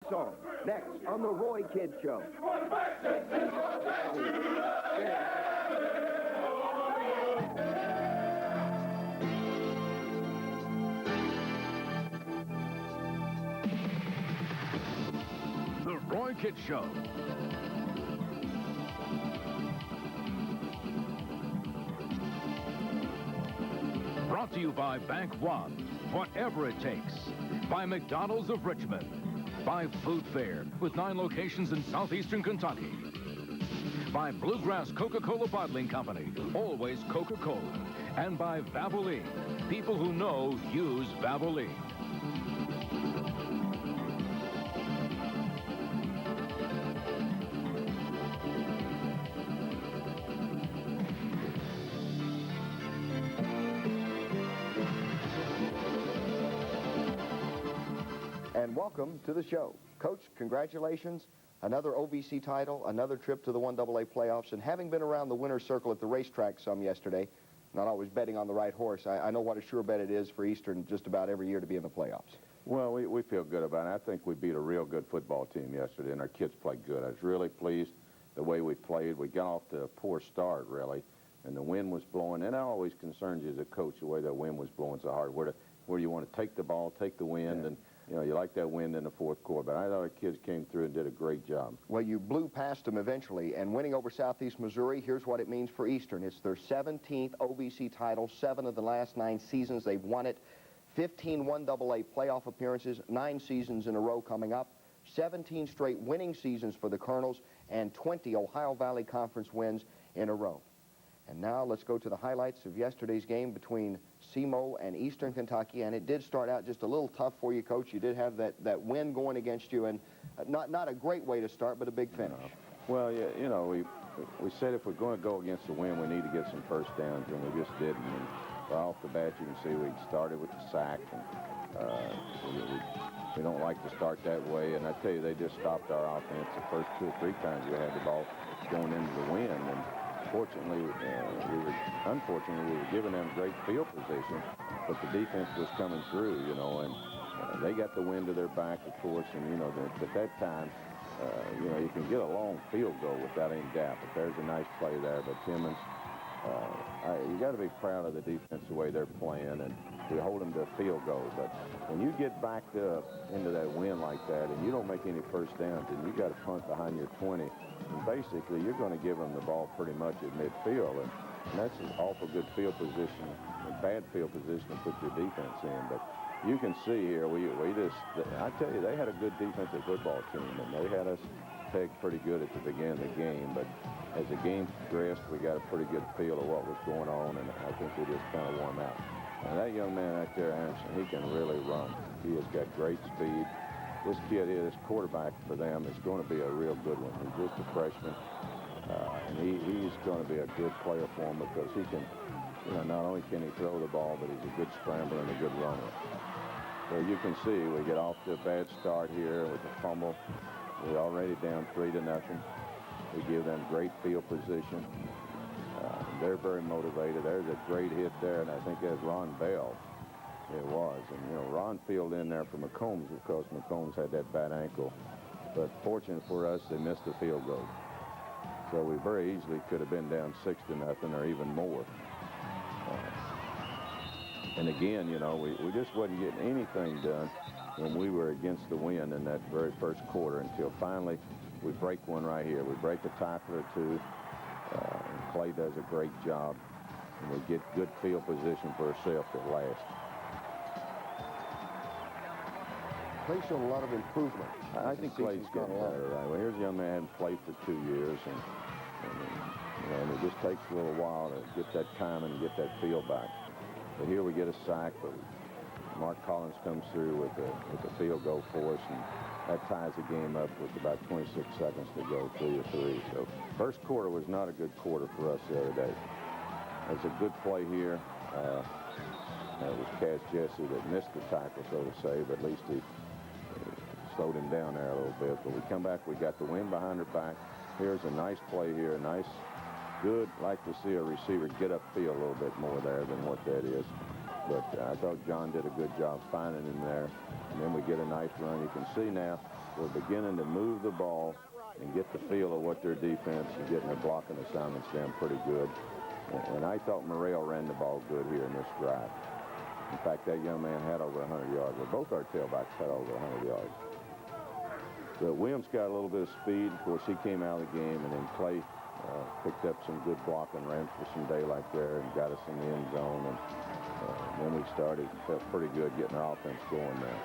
song. Next on the Roy Kidd Show. The Roy Kidd Show. Brought to you by Bank One, whatever it takes. By McDonald's of Richmond. By Food Fair, with 9 locations in southeastern Kentucky. By Bluegrass Coca-Cola Bottling Company, always Coca-Cola. And by Valvoline. People who know use Valvoline. And welcome to the show. Coach, congratulations. Another OVC title, another trip to the 1AA playoffs, and having been around the winner's circle at the racetrack some yesterday, not always betting on the right horse, I know what a sure bet it is for Eastern just about every year to be in the playoffs. Well, we feel good about it. I think we beat a real good football team yesterday, and our kids played good. I was really pleased the way we played. We got off to a poor start, really, and the wind was blowing. And that always concerns you as a coach, the way that wind was blowing so hard. Where you want to take the ball, take the wind, and you know, you like that wind in the fourth quarter. But I thought our kids came through and did a great job. Well, you blew past them eventually, and winning over Southeast Missouri, here's what it means for Eastern. It's their 17th OVC title, 7 of the last 9 seasons they've won it, 15 1AA playoff appearances, 9 seasons in a row coming up, 17 straight winning seasons for the Colonels, and 20 Ohio Valley Conference wins in a row. And now let's go to the highlights of yesterday's game between SEMO and Eastern Kentucky, and it did start out just a little tough for you, Coach. You did have that wind going against you, and not a great way to start, but a big finish. Well, yeah, you know, we said if we're going to go against the wind, we need to get some first downs, and we just didn't. And right off the bat, you can see we started with the sack, and we don't like to start that way. And I tell you, they just stopped our offense the first 2 or 3 times we had the ball going into the wind. And unfortunately, we were giving them great field position, but the defense was coming through, you know, and they got the wind to their back, of course, and, you know, at that time, you know, you can get a long field goal without any doubt, but there's a nice play there. But Timmons, you got to be proud of the defense, the way they're playing, and we hold them to a field goal. But when you get backed up into that wind like that and you don't make any first downs and you got to punt behind your 20, and basically you're going to give them the ball pretty much at midfield, and that's an awful good field position, a bad field position to put your defense in. But you can see here, I tell you, they had a good defensive football team, and they had us pegged pretty good at the beginning of the game. But as the game progressed, we got a pretty good feel of what was going on, and I think we just kind of won out. And that young man out there, Anderson, he can really run. He has got great speed. This kid here, this quarterback for them, is going to be a real good one. He's just a freshman, and he's going to be a good player for him because he can, you know, not only can he throw the ball, but he's a good scrambler and a good runner. So you can see we get off to a bad start here with a fumble. We're already down 3-0. We give them great field position. They're very motivated. There's a great hit there, and I think that's Ron Bell. It was. And, you know, Ron fielded in there for McCombs because McCombs had that bad ankle. But fortunate for us, they missed the field goal. So we very easily could have been down 6-0 or even more. And again, you know, we just wasn't getting anything done when we were against the wind in that very first quarter until finally we break one right here. We break a tackle or two. And Clay does a great job. And we get good field position for ourselves at last. Clay showed a lot of improvement. I think Clay's getting better. Right? Well, here's a young man who hadn't played for 2 years, and you know, and it just takes a little while to get that timing and get that feel back. But here we get a sack, but Mark Collins comes through with a field goal for us, and that ties the game up with about 26 seconds to go, 3-3. So first quarter was not a good quarter for us the other day. There's a good play here. It was Cass Jesse that missed the tackle, so to say, but at least he slowed him down there a little bit. But we come back, we got the wind behind our back. Here's a nice play here, a nice, good, like to see a receiver get upfield a little bit more there than what that is. But I thought John did a good job finding him there. And then we get a nice run. You can see now were beginning to move the ball and get the feel of what their defense and getting their blocking assignments down pretty good. And I thought Morrell ran the ball good here in this drive. In fact, that young man had over 100 yards. Well, both our tailbacks had over 100 yards. But Williams got a little bit of speed. Of course, he came out of the game, and then Clay picked up some good blocking, ran for some daylight there, and got us in the end zone. And then we started, felt pretty good getting our offense going there.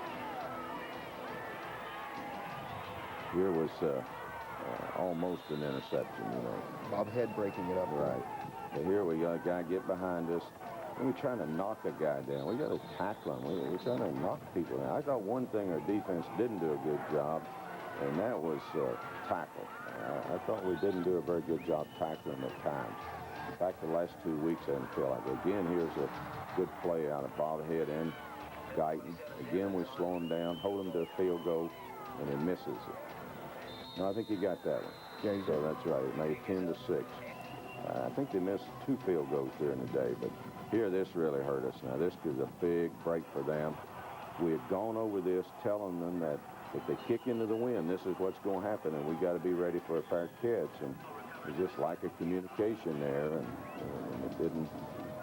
Here was almost an interception, you know. Bob Head breaking it up. Right. But here we got a guy get behind us. And we're trying to knock a guy down. We got to tackle him. We're trying to knock people down. I thought one thing our defense didn't do a good job, and that was tackle. I thought we didn't do a very good job tackling at times. In fact, the last 2 weeks I didn't feel like it. Again, here's a good play out of Bob Head and Guyton. Again, we slow him down, hold him to a field goal, and he misses it. No, I think he got that one. Yeah, so that's right. It made 10-6. I think they missed 2 field goals during the day, but here this really hurt us. Now, this is a big break for them. We had gone over this, telling them that if they kick into the wind, this is what's going to happen, and we got to be ready for a fair catch. And there's just lack of communication there, and it didn't.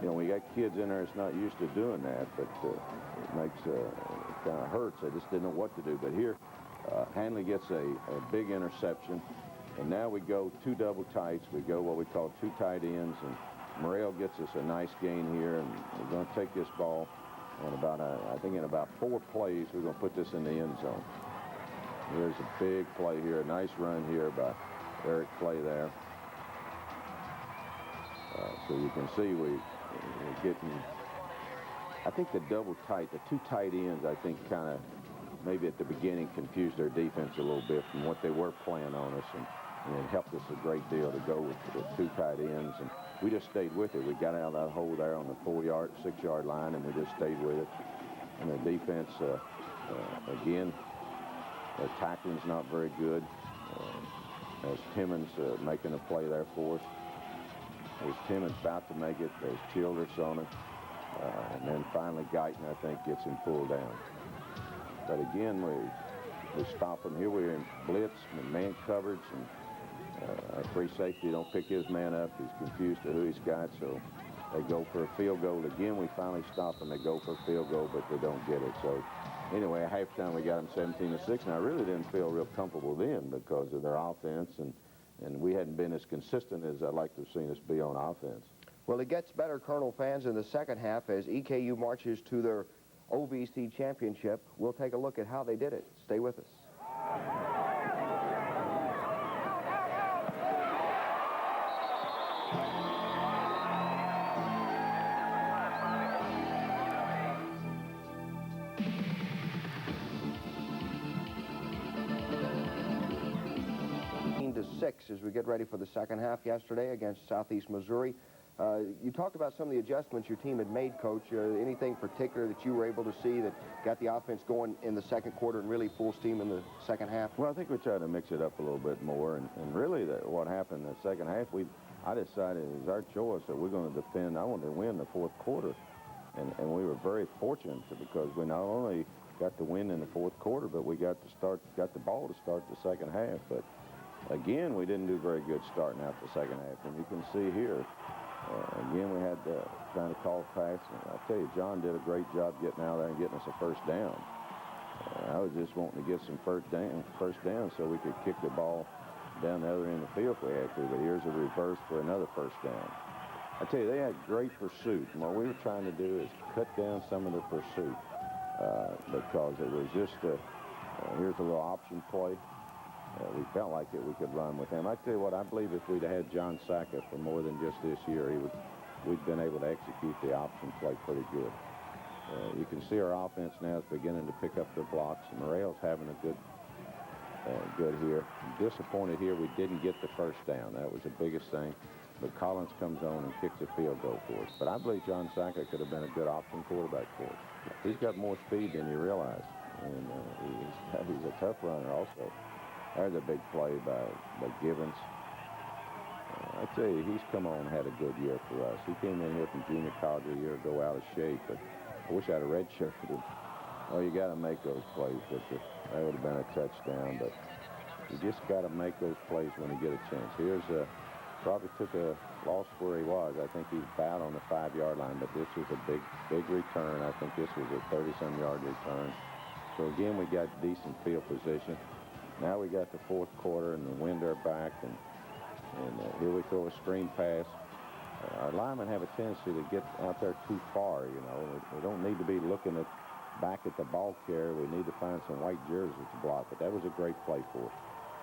You know, we got kids in there that's not used to doing that, but it makes it kind of hurts. They just didn't know what to do. But here, Hanley gets a big interception, and now we go 2 double tights. We go what we call 2 tight ends, and Morrell gets us a nice gain here, and we're going to take this ball on I think in about 4 plays, we're going to put this in the end zone. Here's a big play here, a nice run here by Eric Clay there. So you can see we're getting, I think the double tight, the 2 tight ends, I think kind of maybe at the beginning confused their defense a little bit from what they were playing on us, and it helped us a great deal to go with 2 tight ends, and we just stayed with it. We got out of that hole there on the 6-yard line, and we just stayed with it. And the defense, again, the tackling's not very good. As Timmons making a play there for us. As Timmons about to make it, there's Childress on it. And then finally Guyton, I think, gets him pulled down. But again, we stop him. Here we're in blitz and man coverage, and our free safety don't pick his man up. He's confused to who he's got, so they go for a field goal. Again, we finally stop them. They go for a field goal, but they don't get it. So anyway, at halftime, we got them 17-6, and I really didn't feel real comfortable then because of their offense, and we hadn't been as consistent as I'd like to have seen us be on offense. Well, it gets better, Colonel fans, in the second half as EKU marches to their OVC championship. We'll take a look at how they did it. Stay with us. To 6 as we get ready for the second half yesterday against Southeast Missouri. You talked about some of the adjustments your team had made, Coach. Anything particular that you were able to see that got the offense going in the second quarter and really full steam in the second half? Well, I think we tried to mix it up a little bit more, and really what happened in the second half, I decided it was our choice that we're going to defend. I wanted to win the fourth quarter, and we were very fortunate because we not only got the win in the fourth quarter, but we got the ball to start the second half. But again, we didn't do very good starting out the second half, and you can see here, again, we had trying to call pass. I'll tell you, John did a great job getting out there and getting us a first down. I was just wanting to get some first down so we could kick the ball down the other end of the field if we had to, but here's a reverse for another first down. I tell you, they had great pursuit, and what we were trying to do is cut down some of the pursuit because it was just here's a little option play. We felt like we could run with him. I tell you what, I believe if we'd had John Saka for more than just this year, we'd been able to execute the option play pretty good. You can see our offense now is beginning to pick up their blocks, and Morrell's having a good here. Disappointed here we didn't get the first down. That was the biggest thing. But Collins comes on and kicks a field goal for us. But I believe John Saka could have been a good option quarterback for us. He's got more speed than you realize, and he's a tough runner also. There's a big play by Givens. I tell you, he's come on and had a good year for us. He came in here from junior college a year ago out of shape, but I wish I'd have redshirted him. Oh, you got to make those plays, but that would have been a touchdown. But you just got to make those plays when you get a chance. Here's probably took a loss where he was. I think he's about on the 5-yard line, but this was a big return. I think this was a 30-some yard return. So again, we got decent field position. Now we got the fourth quarter, and the wind are back, and here we throw a screen pass. Our linemen have a tendency to get out there too far, you know. We don't need to be looking back at the ball carrier. We need to find some white jerseys to block. But that was a great play for us.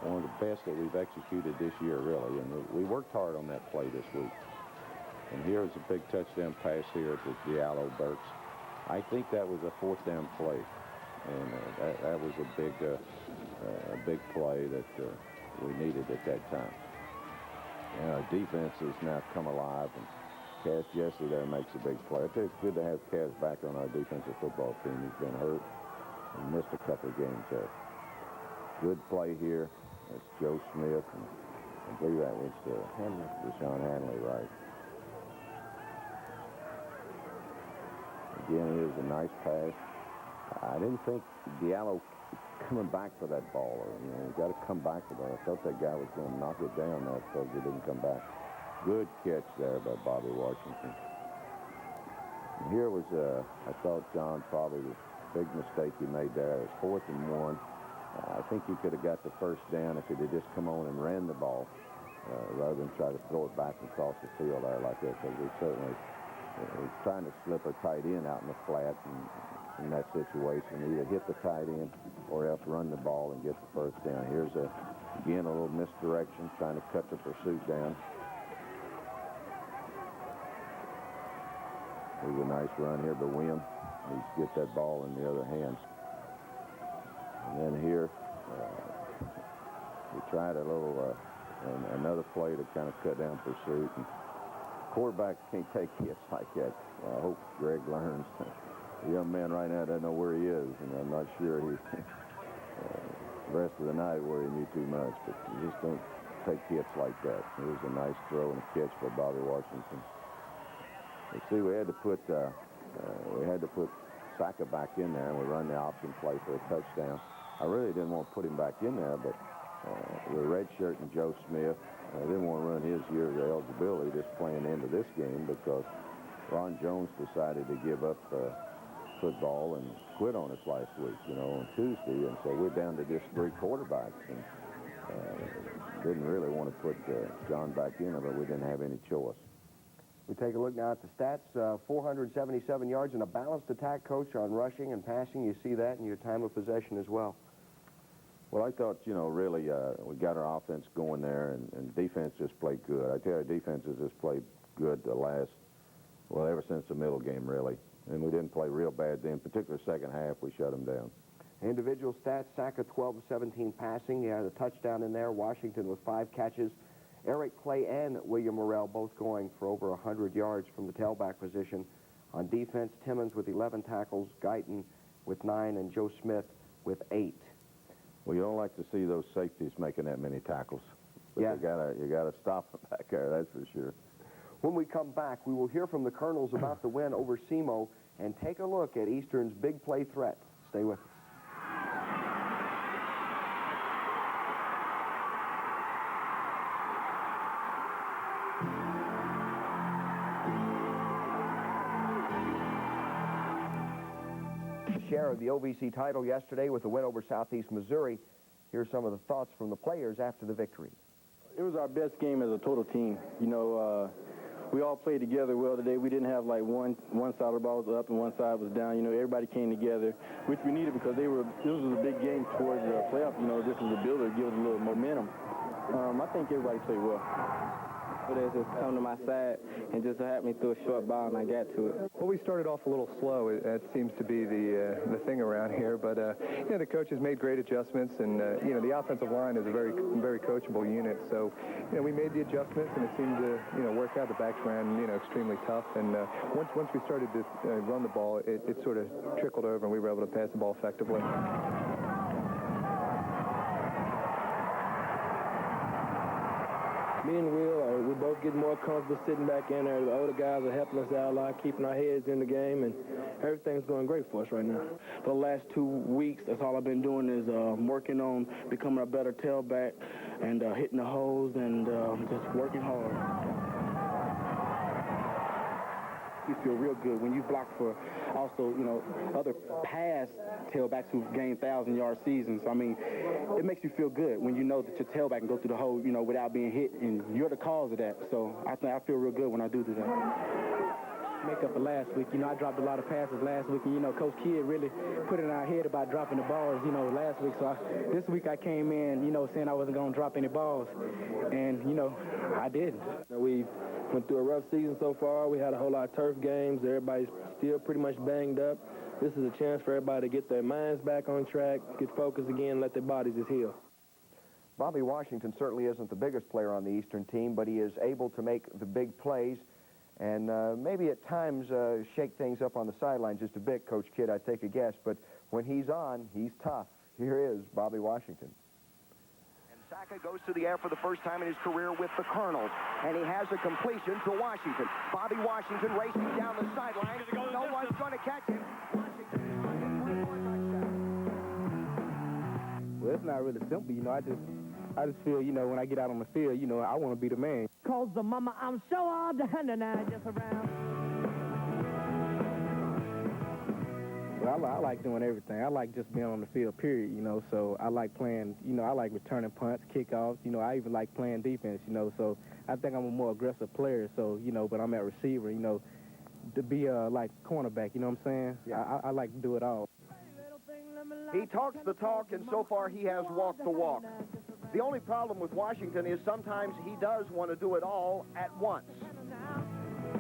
One of the best that we've executed this year, really. And we worked hard on that play this week. And here's a big touchdown pass here to Diallo Burks. I think that was a fourth down play. And that was a big play that we needed at that time. And our defense has now come alive, and Cass Jesse there makes a big play. I tell you, it's good to have Cass back on our defensive football team. He's been hurt and missed a couple of games there. Good play here. That's Joe Smith, and I believe that was Deshaun Hanley, right? Again, here's a nice pass. I didn't think Diallo coming back for that ball. You know, you got to come back for that. I thought that guy was going to knock it down there, so he didn't come back. Good catch there by Bobby Washington. And here was, I thought, John, probably the big mistake he made there. It was 4th and 1. I think he could have got the first down if he'd have just come on and ran the ball rather than try to throw it back across the field there like that, because we certainly was trying to slip a tight end out in the flat, and in that situation, either hit the tight end or else run the ball and get the first down. Here's, again, a little misdirection, trying to cut the pursuit down. Here's a nice run here by Wim. Needs to get that ball in the other hand. And then here, we tried a little, another play to kind of cut down pursuit. And quarterbacks can't take hits like that. I hope Greg learns. The young man right now doesn't know where he is, and I'm not sure he the rest of the night where he knew too much, but you just don't take hits like that. Here's a nice throw and a catch by Bobby Washington. You see, we had to put Saka back in there, and we run the option play for a touchdown. I really didn't want to put him back in there, but with redshirt and Joe Smith, I didn't want to run his year of eligibility just playing into this game, because Ron Jones decided to give up football and quit on us last week, you know, on Tuesday, and so we're down to just 3 quarterbacks, and didn't really want to put John back in there, but we didn't have any choice. We take a look now at the stats. 477 yards and a balanced attack, Coach, on rushing and passing. You see that in your time of possession as well. Well, I thought, you know, really we got our offense going there, and defense just played good. I tell you, defense has just played good ever since the middle game, really. And we didn't play real bad then. Particularly second half, we shut them down. Individual stats, Saka 12 of 17 passing. He had a touchdown in there. Washington with 5 catches. Eric Clay and William Morrell both going for over 100 yards from the tailback position. On defense, Timmons with 11 tackles, Guyton with 9, and Joe Smith with 8. Well, you don't like to see those safeties making that many tackles. But yeah. You gotta stop them back there, that's for sure. When we come back, we will hear from the Colonels about the win over SEMO and take a look at Eastern's big play threat. Stay with us. Share of the OVC title yesterday with the win over Southeast Missouri. Here's some of the thoughts from the players after the victory. It was our best game as a total team. You know, we all played together well today. We didn't have like one side of the ball was up and one side was down. You know, everybody came together, which we needed because this was a big game towards the playoff. You know, this was a builder to give us a little momentum. I think everybody played well. They just come to my side and just had me through a short ball, and I got to it. Well, we started off a little slow. That seems to be the thing around here. But you know, the coaches made great adjustments, and you know, the offensive line is a very coachable unit. So you know, we made the adjustments, and it seemed to work out. The backs ran extremely tough, and once we started to run the ball, it sort of trickled over, and we were able to pass the ball effectively. Me and Will, we're both getting more comfortable sitting back in there. The older guys are helping us out a lot, keeping our heads in the game, and everything's going great for us right now. For the last 2 weeks, that's all I've been doing is working on becoming a better tailback and hitting the holes and just working hard. You feel real good when you block for also, you know, other past tailbacks who've gained 1,000-yard seasons. I mean, it makes you feel good when you know that your tailback can go through the hole, you know, without being hit, and you're the cause of that. So I think I feel real good when I do that. Make up for last week. You know, I dropped a lot of passes last week, and, you know, Coach Kidd really put it in our head about dropping the balls, you know, last week. So this week I came in, you know, saying I wasn't going to drop any balls, and, you know, I didn't. We went through a rough season so far. We had a whole lot of turf games. Everybody's still pretty much banged up. This is a chance for everybody to get their minds back on track, get focused again, let their bodies just heal. Bobby Washington certainly isn't the biggest player on the Eastern team, but he is able to make the big plays and maybe at times shake things up on the sideline just a bit, Coach Kidd, I take a guess. But when he's on, he's tough. Here is Bobby Washington. Saka goes to the air for the first time in his career with the Colonels, and he has a completion to Washington. Bobby Washington racing down the sideline. No one's going to catch him. Well, it's not really simple, you know. I just feel, you know, when I get out on the field, you know, I want to be the man. Cause the mama, I'm so all done and I just around. Well, I like doing everything. I like just being on the field, period, you know. So I like playing, you know, I like returning punts, kickoffs. You know, I even like playing defense, you know. So I think I'm a more aggressive player. So, you know, but I'm at receiver, you know, to be like cornerback, you know what I'm saying? Yeah. I like to do it all. He talks the talk, and so far he has walked the walk. The only problem with Washington is sometimes he does want to do it all at once.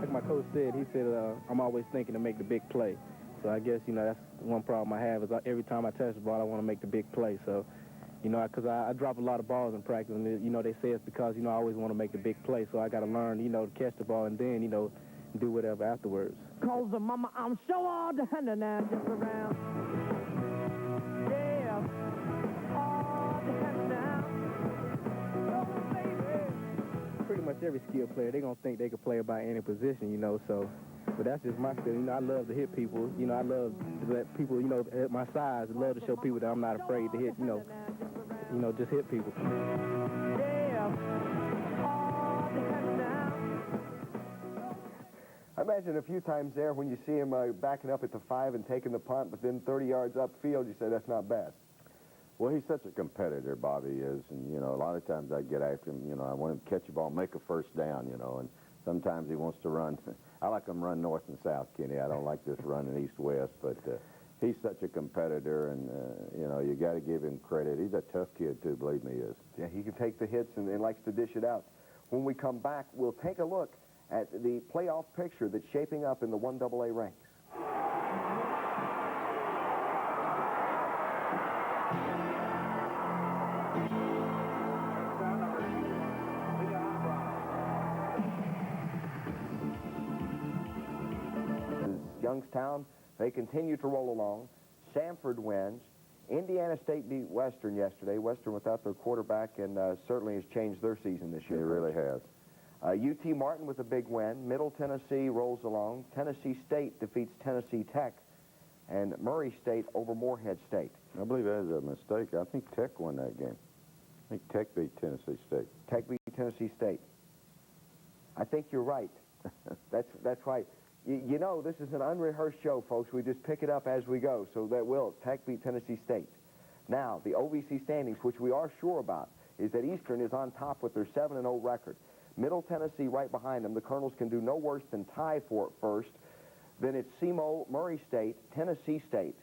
Like my coach said, he said, I'm always thinking to make the big play. So I guess, you know, that's one problem I have is every time I touch the ball, I want to make the big play. So, you know, because I drop a lot of balls in practice, and, you know, they say it's because, you know, I always want to make the big play. So I got to learn, you know, to catch the ball and then, you know, do whatever afterwards. Cause the mama, I'm so all done and I just around. Yeah. All done now. Oh, baby. Pretty much every skilled player, they're going to think they can play about any position, you know, so. But that's just my skill. You know, I love to hit people. You know, I love to let people, you know, at my size, I love to show people that I'm not afraid to hit, you know, just hit people. Yeah. All done now. I imagine a few times there when you see him backing up at the 5 and taking the punt, but then 30 yards upfield, you say that's not bad. Well, he's such a competitor, Bobby is, and, you know, a lot of times I get after him, you know, I want him to catch a ball, make a first down, you know, and sometimes he wants to run. I like him run north and south, Kenny. I don't like this running east-west, but he's such a competitor, and, you know, you got to give him credit. He's a tough kid, too, believe me, he is. Yeah, he can take the hits and likes to dish it out. When we come back, we'll take a look at the playoff picture that's shaping up in the 1AA ranks. Youngstown, they continue to roll along. Samford wins. Indiana State beat Western yesterday. Western without their quarterback, and certainly has changed their season this year. It really has. UT Martin with a big win. Middle Tennessee rolls along. Tennessee State defeats Tennessee Tech, and Murray State over Morehead State. I believe that is a mistake. I think Tech won that game. I think Tech beat Tennessee State. Tech beat Tennessee State. I think you're right. That's right. You know, this is an unrehearsed show, folks. We just pick it up as we go. So that will. Tech beat Tennessee State. Now, the OVC standings, which we are sure about, is that Eastern is on top with their 7-0 record. Middle Tennessee right behind them. The Colonels can do no worse than tie for it first. Then it's SEMO, Murray State, Tennessee State,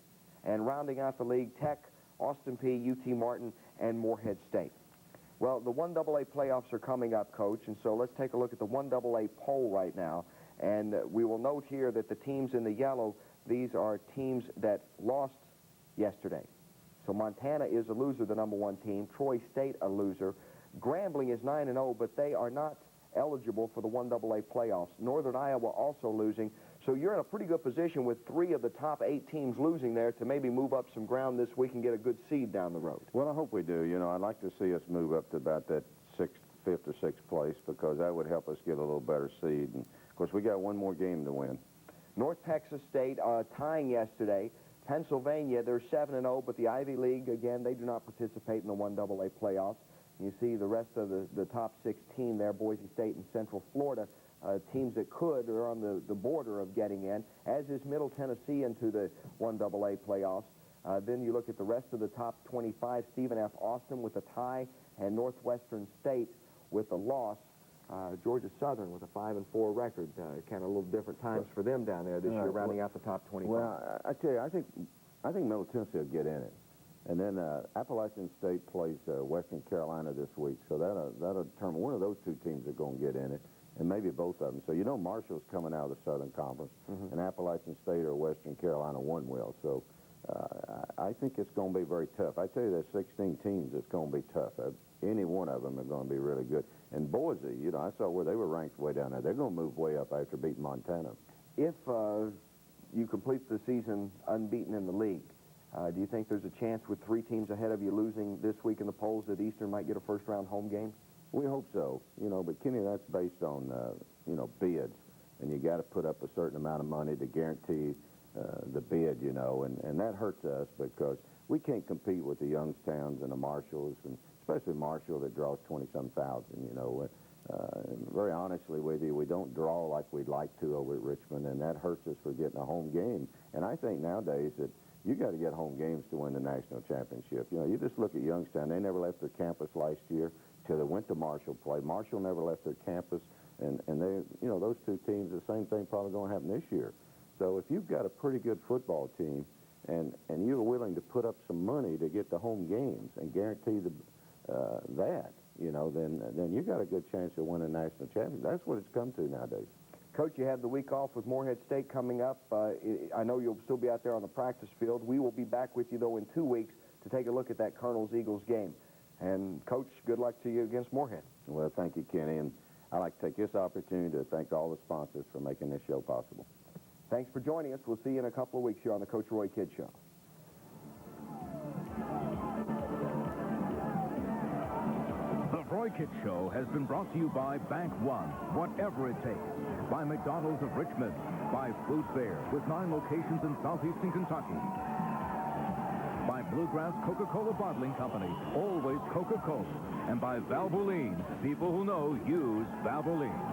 and rounding out the league, Tech, Austin Peay, UT Martin, and Morehead State. Well, the 1AA playoffs are coming up, Coach, and so let's take a look at the 1AA poll right now. And we will note here that the teams in the yellow, these are teams that lost yesterday. So Montana is a loser, the #1 team. Troy State a loser. Grambling is 9-0, but they are not eligible for the 1AA playoffs. Northern Iowa also losing. So you're in a pretty good position with 3 of the top 8 teams losing there to maybe move up some ground this week and get a good seed down the road. Well, I hope we do. You know, I'd like to see us move up to about that 6th, 5th or 6th place, because that would help us get a little better seed. And, of course, we got one more game to win. North Texas State tying yesterday. Pennsylvania, they're 7-0, but the Ivy League, again, they do not participate in the 1AA playoffs. You see the rest of the top 16 there, Boise State and Central Florida, teams that could are on the border of getting in, as is Middle Tennessee into the 1AA playoffs. Then you look at the rest of the top 25, Stephen F. Austin with a tie, and Northwestern State with a loss. Georgia Southern with a 5-4 record. Kind of a little different times for them down there this year, rounding out the top 25. Well, I tell you, I think Middle Tennessee will get in it. And then Appalachian State plays Western Carolina this week, so that'll determine one of those two teams are going to get in it, and maybe both of them. So you know Marshall's coming out of the Southern Conference, and Appalachian State or Western Carolina one will. So I think it's going to be very tough. I tell you, there's 16 teams. It's going to be tough. Any one of them are going to be really good. And Boise, you know, I saw where they were ranked way down there. They're going to move way up after beating Montana. If you complete the season unbeaten in the league, do you think there's a chance with 3 teams ahead of you losing this week in the polls that Eastern might get a first-round home game? We hope so, you know, but Kenny, that's based on, you know, bids. And you got to put up a certain amount of money to guarantee the bid, you know, and that hurts us because we can't compete with the Youngstowns and the Marshalls, and especially Marshall that draws 20-some thousand, you know. And very honestly with you, we don't draw like we'd like to over at Richmond, and that hurts us for getting a home game. And I think nowadays that you got to get home games to win the national championship. You know, you just look at Youngstown. They never left their campus last year till they went to Marshall play. Marshall never left their campus, and they, you know, those two teams, the same thing probably going to happen this year. So if you've got a pretty good football team and you're willing to put up some money to get the home games and guarantee that, you know, then you got a good chance of winning a national championship. That's what it's come to nowadays. Coach, you have the week off with Morehead State coming up. I know you'll still be out there on the practice field. We will be back with you, though, in 2 weeks to take a look at that Colonels-Eagles game. And, Coach, good luck to you against Morehead. Well, thank you, Kenny. And I'd like to take this opportunity to thank all the sponsors for making this show possible. Thanks for joining us. We'll see you in a couple of weeks here on the Coach Roy Kidd Show. The Roy Kidd Show has been brought to you by Bank One, whatever it takes, by McDonald's of Richmond, by Food Fair with 9 locations in southeastern Kentucky, by Bluegrass Coca-Cola Bottling Company, always Coca-Cola, and by Valvoline. People who know use Valvoline.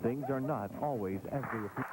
Things are not always as they appear.